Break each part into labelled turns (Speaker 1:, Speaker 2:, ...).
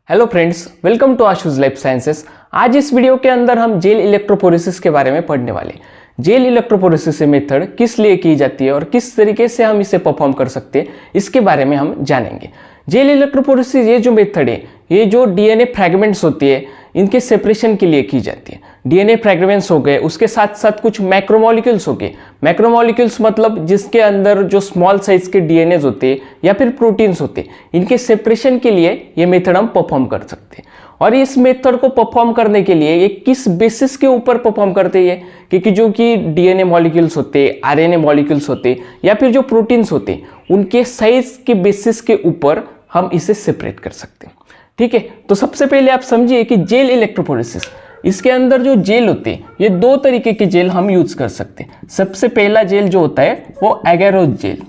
Speaker 1: Hello friends, welcome to Ashu's life sciences. आज इस video के अंदर हम जेल इलेक्ट्रोफोरेसिस के बारे में पढ़ने वाले। जेल इलेक्ट्रोफोरेसिस मेथड किस लिए की जाती है और किस तरीके से हम इसे परफॉर्म कर सकते हैं, इसके बारे में हम जानेंगे। जेल इलेक्ट्रोफोरेसिस ये जो मेथड है, ये जो डीएनए फ्रैगमेंट्स होती है इनके सेपरेशन के लिए की जाती है। डीएनए फ्रैगमेंट्स हो गए, उसके साथ साथ कुछ मैक्रोमोलिक्यूल्स हो गए। मैक्रोमोलिक्यूल्स मतलब जिसके अंदर जो स्मॉल साइज के डीएनए होते हैं या फिर प्रोटीन्स होते हैं, इनके सेपरेशन के लिए ये मेथड हम परफॉर्म कर सकते हैं। और इस मेथड को परफॉर्म करने के लिए ये किस बेसिस के ऊपर परफॉर्म करते हैं, क्योंकि जो कि डीएनए मॉलिक्यूल्स होते हैं, आरएनए मॉलिक्यूल्स होते हैं या फिर जो प्रोटीन्स होते हैं, उनके साइज के बेसिस के ऊपर हम इसे सेपरेट कर सकते हैं। ठीक है, तो सबसे पहले आप समझिए कि जेल इलेक्ट्रोफोरेसिस, इसके अंदर जो जेल होते हैं, ये दो तरीके के जेल हम यूज कर सकते हैं। सबसे पहला जेल जो होता है वो एगेरोस जेल,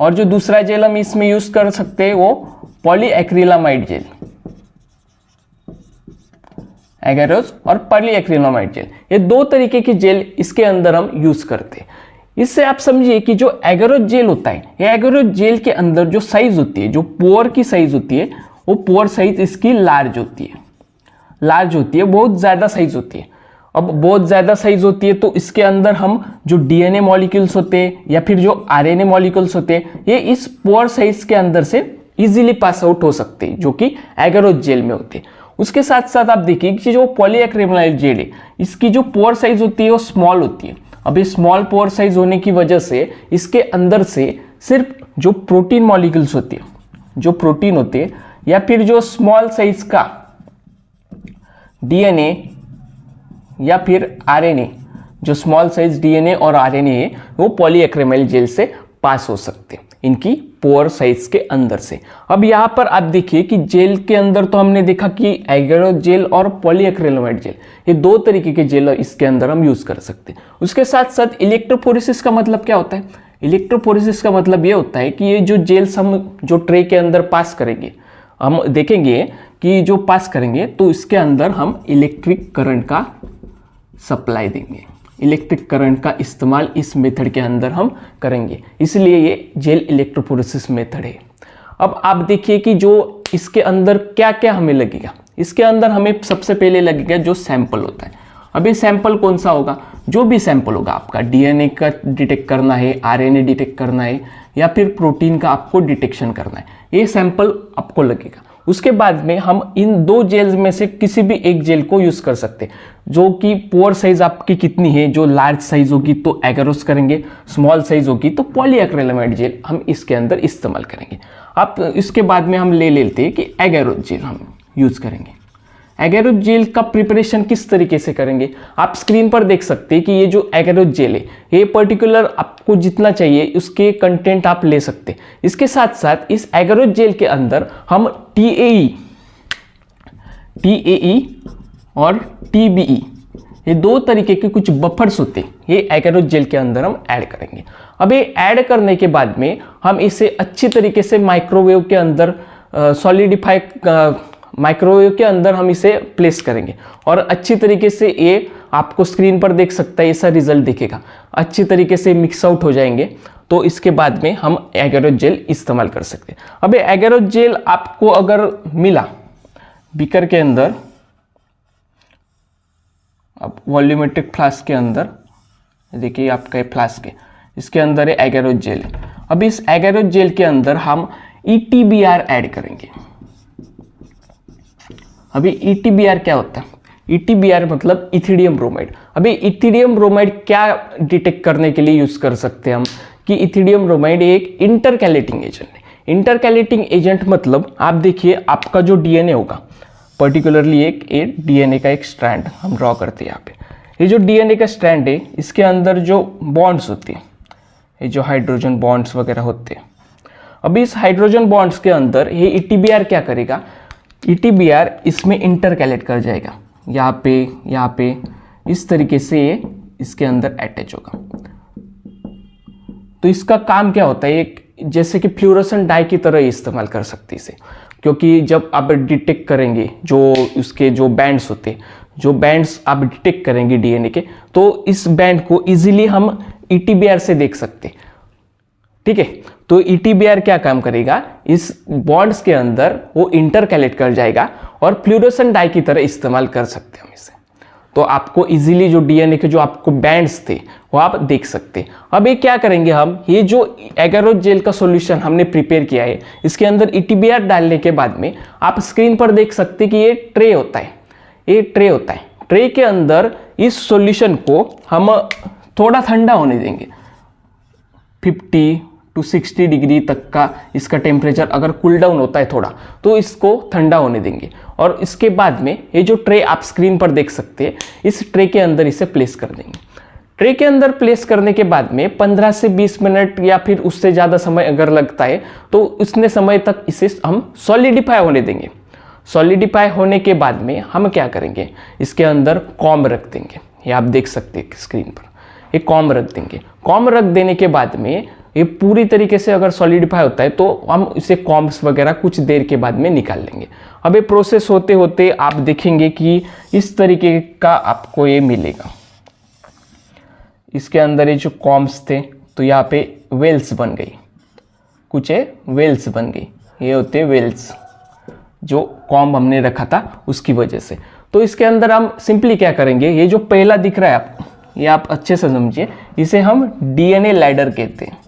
Speaker 1: और जो दूसरा जेल हम इसमें यूज कर सकते हैं वो पॉलीएक्रिलामाइड जेल। एगेरोस और पॉलीएक्रिलामाइड जेल, ये दो तरीके की जेल इसके अंदर हम यूज करते हैं। इससे आप समझिए कि जो एगेरोस जेल होता है, ये एगेरोस जेल के अंदर जो साइज होती है, जो पोर की साइज होती है, वो पोर साइज इसकी लार्ज होती है, बहुत ज्यादा साइज होती है। अब बहुत ज्यादा साइज होती है तो इसके अंदर हम जो डीएनए मॉलिक्यूल्स होते हैं या फिर जो आरएनए मॉलिक्यूल्स होते हैं, ये इस पोर साइज के अंदर से इजीली पास आउट हो सकते हैं, जो कि एगेरोस जेल में होते हैं। उसके साथ साथ आप देखिए कि जो पॉलीएक्रिलामाइड जेल है, इसकी जो पोर साइज होती है वो स्मॉल होती है। अब इस स्मॉल पोर साइज होने की वजह से इसके अंदर से सिर्फ जो प्रोटीन मॉलिक्यूल्स होती है, जो प्रोटीन होते हैं या फिर जो स्मॉल साइज का डीएनए या फिर आरएनए, जो स्मॉल साइज डीएनए और आरएनए है, वो पॉलीएक्रिलामाइड जेल से पास हो सकते हैं इनकी पोर साइज के अंदर से। अब यहाँ पर आप देखिए कि जेल के अंदर तो हमने देखा कि एगेरोस जेल और पॉलीएक्रिलामाइड जेल, ये दो तरीके के जेल इसके अंदर हम यूज कर सकते हैं। उसके साथ साथ इलेक्ट्रोफोरेसिस का मतलब क्या होता है? इलेक्ट्रोफोरेसिस का मतलब ये होता है कि ये जो जेल्स हम जो ट्रे के अंदर पास करेंगे, हम देखेंगे कि जो पास करेंगे तो इसके अंदर हम इलेक्ट्रिक करंट का सप्लाई देंगे। इलेक्ट्रिक करंट का इस्तेमाल इस मेथड के अंदर हम करेंगे, इसलिए ये जेल इलेक्ट्रोफोरेसिस मेथड है। अब आप देखिए कि जो इसके अंदर क्या क्या हमें लगेगा। इसके अंदर हमें सबसे पहले लगेगा जो सैंपल होता है। अब ये सैंपल कौन सा होगा? जो भी सैंपल होगा आपका, डीएनए का डिटेक्ट करना है, आरएनए डिटेक्ट करना है या फिर प्रोटीन का आपको डिटेक्शन करना है, ये सैंपल आपको लगेगा। उसके बाद में हम इन दो जेल्स में से किसी भी एक जेल को यूज कर सकते हैं, जो कि पोर साइज आपकी कितनी है, जो लार्ज साइज होगी तो एगेरोस करेंगे, स्मॉल साइज होगी तो पॉलीएक्रिलामाइड जेल हम इसके अंदर इस्तेमाल करेंगे। अब इसके बाद में हम ले लेते हैं कि एगेरोस जेल हम यूज करेंगे। एगेरोस जेल का प्रिपरेशन किस तरीके से करेंगे, आप स्क्रीन पर देख सकते हैं कि ये जो एगेरोस जेल है, ये पर्टिकुलर आपको जितना चाहिए उसके कंटेंट आप ले सकते हैं। इसके साथ साथ इस एगेरोस जेल के अंदर हम टीएई और टीबीई, ये दो तरीके के कुछ बफर्स होते हैं, ये एगेरोस जेल के अंदर हम ऐड करेंगे। अब ये ऐड करने के बाद में हम इसे अच्छी तरीके से माइक्रोवेव के अंदर माइक्रोवेव के अंदर हम इसे प्लेस करेंगे और अच्छी तरीके से ये आपको स्क्रीन पर देख सकता है, ऐसा रिजल्ट दिखेगा। अच्छी तरीके से मिक्स आउट हो जाएंगे तो इसके बाद में हम एगेरोस जेल इस्तेमाल कर सकते हैं। अब ये एगेरोस जेल आपको अगर मिला बीकर के अंदर, अब वॉल्यूमेट्रिक फ्लास्क के अंदर देखिए आपका फ्लास्क है, इसके अंदर है एगेरोस जेल। अब इस एगेरोस जेल के अंदर हम ईटीबीआर ऐड करेंगे। अभी ईटीबीआर क्या होता है? ईटीबीआर मतलब इथिडियम ब्रोमाइड। अभी इथिडियम ब्रोमाइड क्या डिटेक्ट करने के लिए यूज कर सकते हैं हम, कि इथिडियम ब्रोमाइड एक इंटरकैलेटिंग एजेंट है। इंटरकैलेटिंग एजेंट मतलब आप देखिए आपका जो डीएनए होगा, पर्टिकुलरली एक डीएनए का एक स्ट्रैंड हम ड्रॉ करते हैं यहाँ पे। ये जो डीएनए का स्ट्रैंड है, इसके अंदर जो बॉन्ड्स होते हैं, ये जो हाइड्रोजन बॉन्ड्स वगैरह होते हैं, अभी इस हाइड्रोजन बॉन्ड्स के अंदर ये ईटीबीआर क्या करेगा? ईटीबीआर इसमें इंटरकैलेट कर जाएगा, यहाँ पे इस तरीके से ये इसके अंदर अटैच होगा। तो इसका काम क्या होता है? एक जैसे कि फ्लोरोसेंट डाई की तरह इस्तेमाल कर सकते इसे, क्योंकि जब आप डिटेक्ट करेंगे जो उसके जो बैंड्स होते हैं, जो बैंड्स आप डिटेक्ट करेंगे डीएनए के, तो इस बैंड को इजीली हम ईटीबीआर से देख सकते। ठीक है। तो ETBR क्या काम करेगा, इस बॉन्ड्स के अंदर वो इंटरकैलेट कर जाएगा और फ्लूरोसेंट डाई की तरह इस्तेमाल कर सकते हैं हम इसे। तो आपको इजीली जो डीएनए के जो आपको बैंड्स थे वो आप देख सकते हैं। अब ये क्या करेंगे हम, ये जो एगारोज जेल का सॉल्यूशन हमने प्रिपेयर किया है, इसके अंदर ETBR डालने के बाद में आप स्क्रीन पर देख सकते हैं कि ये ट्रे होता है, ये ट्रे होता है। ट्रे के अंदर इस सॉल्यूशन को हम थोड़ा ठंडा होने देंगे, 50 to 60 डिग्री तक का इसका टेम्परेचर अगर कूल डाउन होता है थोड़ा, तो इसको ठंडा होने देंगे। और इसके बाद में ये जो ट्रे आप स्क्रीन पर देख सकते हैं, इस ट्रे के अंदर इसे प्लेस कर देंगे। ट्रे के अंदर प्लेस करने के बाद में 15 से 20 मिनट या फिर उससे ज़्यादा समय अगर लगता है तो उतने समय तक इसे हम सॉलिडिफाई होने देंगे। सॉलिडिफाई होने के बाद में हम क्या करेंगे, इसके अंदर कॉम रख देंगे। ये आप देख सकते हैं स्क्रीन पर, ये कॉम रख देंगे। कॉम रख देने के बाद में ये पूरी तरीके से अगर सॉलिडिफाई होता है तो हम इसे कॉम्स वगैरह कुछ देर के बाद में निकाल लेंगे। अब ये प्रोसेस होते होते आप देखेंगे कि इस तरीके का आपको ये मिलेगा। इसके अंदर ये जो कॉम्स थे तो यहाँ पे वेल्स बन गई, कुछ है वेल्स बन गई, ये होते वेल्स जो कॉम्ब हमने रखा था उसकी वजह से। तो इसके अंदर हम सिंपली क्या करेंगे, ये जो पहला दिख रहा है आपको, ये आप अच्छे से समझिए, इसे हम डीएनए लैडर कहते हैं।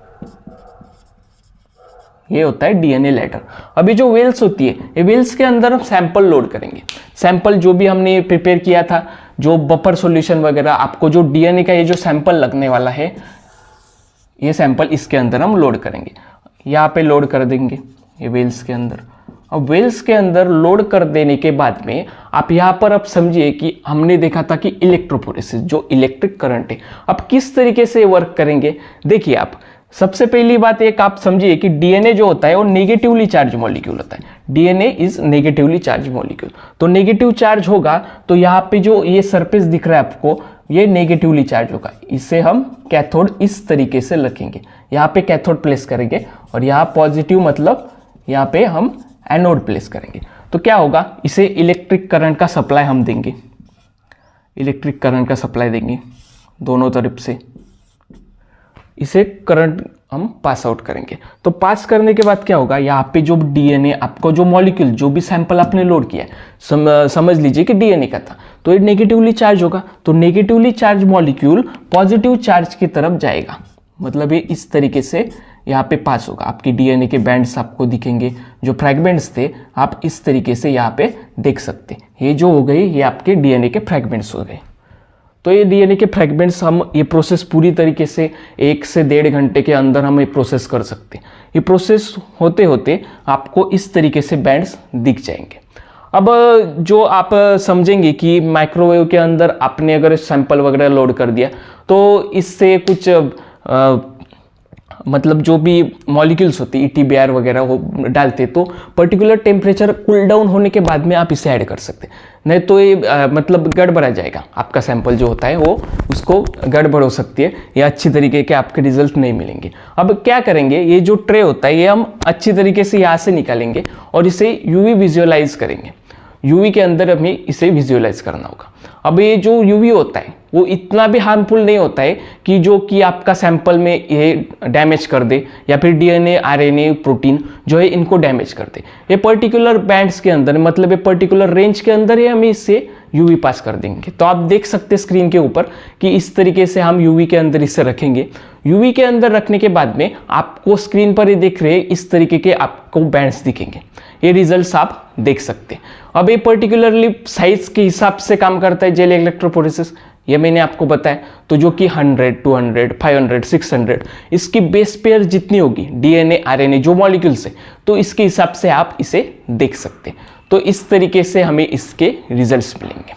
Speaker 1: ये होता है डीएनए लैडर। अभी जो वेल्स होती है, ये वेल्स के अंदर हम सैंपल लोड करेंगे। सैंपल जो भी हमने प्रिपेयर किया था, जो बफर सॉल्यूशन वगैरह, आपको जो डीएनए का ये जो सैंपल लगने वाला है, ये सैंपल इसके अंदर हम लोड करेंगे। यहाँ पे लोड कर देंगे ये वेल्स के अंदर। अब वेल्स के अंदर लोड कर देने के बाद में आप यहाँ पर अब समझिए कि हमने देखा था कि इलेक्ट्रोफोरेसिस, जो इलेक्ट्रिक करंट है, अब किस तरीके से वर्क करेंगे। देखिए आप, सबसे पहली बात एक आप समझिए कि डीएनए जो होता है वो नेगेटिवली चार्ज मॉलिक्यूल होता है। DNA is negatively charge molecule. तो नेगेटिव चार्ज होगा तो यहाँ पे जो ये सरफेस दिख रहा है आपको, ये नेगेटिवली चार्ज होगा। इसे हम कैथोड इस तरीके से रखेंगे, यहाँ पे कैथोड प्लेस करेंगे और यहाँ पॉजिटिव मतलब यहाँ पे हम एनोड प्लेस करेंगे। तो क्या होगा, इसे इलेक्ट्रिक करंट का सप्लाई हम देंगे, इलेक्ट्रिक करंट का सप्लाई देंगे दोनों तरफ से, इसे करंट हम पास आउट करेंगे। तो पास करने के बाद क्या होगा, यहाँ पे जो डीएनए आपको जो मॉलिक्यूल, जो भी सैंपल आपने लोड किया है, समझ लीजिए कि डीएनए का था, तो ये नेगेटिवली चार्ज होगा। तो negatively charge molecule positive charge की तरफ जाएगा, मतलब ये इस तरीके से यहाँ पे पास होगा। आपकी डीएनए के बैंड्स आपको दिखेंगे, जो फ्रैगमेंट्स थे आप इस तरीके से यहाँ पे देख सकते हैं। ये जो हो गई, ये आपके डीएनए के फ्रैगमेंट्स हो गए। तो ये डीएनए के फ्रैगमेंट्स हम, ये प्रोसेस पूरी तरीके से 1 से 1.5 घंटे के अंदर हम ये प्रोसेस कर सकते हैं। ये प्रोसेस होते होते आपको इस तरीके से बैंड्स दिख जाएंगे। अब जो आप समझेंगे कि माइक्रोवेव के अंदर आपने अगर सैंपल वगैरह लोड कर दिया तो इससे कुछ मतलब जो भी मॉलिक्यूल्स होते हैं ETBR वगैरह वो डालते, तो पर्टिकुलर टेम्परेचर कूल डाउन होने के बाद में आप इसे ऐड कर सकते हैं। नहीं तो ये मतलब गड़बड़ा जाएगा, आपका सैंपल जो होता है वो उसको गड़बड़ हो सकती है, या अच्छी तरीके के आपके रिजल्ट नहीं मिलेंगे। अब क्या करेंगे, ये जो ट्रे होता है ये हम अच्छी तरीके से यहाँ से निकालेंगे और इसे UV विजुअलाइज करेंगे। UV के अंदर हमें इसे विजुअलाइज करना होगा। अब ये जो UV होता है वो इतना भी हार्मफुल नहीं होता है कि जो कि आपका सैंपल में ये डैमेज कर दे, या फिर DNA, RNA, प्रोटीन जो है इनको डैमेज कर दे। ये पर्टिकुलर बैंड्स के अंदर, मतलब ये पर्टिकुलर रेंज के अंदर ही हम इससे UV पास कर देंगे। तो आप देख सकते हैं स्क्रीन के ऊपर कि इस तरीके से हम UV के अंदर इसे रखेंगे। UV के अंदर रखने के बाद में आपको स्क्रीन पर ये देख रहे हैं इस तरीके के आपको बैंड्स दिखेंगे। ये रिजल्ट्स आप देख सकते हैं। अब ये पर्टिकुलरली साइज के हिसाब से काम करता है जेल इलेक्ट्रोफोरेसिस, ये मैंने आपको बताया। तो जो कि 100, 200, 500, 600 इसकी बेस पेयर जितनी होगी DNA, RNA जो मॉलिक्यूल्स है, तो इसके हिसाब से आप इसे देख सकते हैं। तो इस तरीके से हमें इसके रिजल्ट्स मिलेंगे।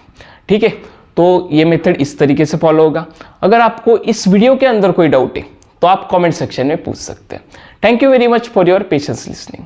Speaker 1: ठीक है, तो ये मेथड इस तरीके से फॉलो होगा। अगर आपको इस वीडियो के अंदर कोई डाउट है तो आप कमेंट सेक्शन में पूछ सकते हैं। Thank you very much for your patience listening.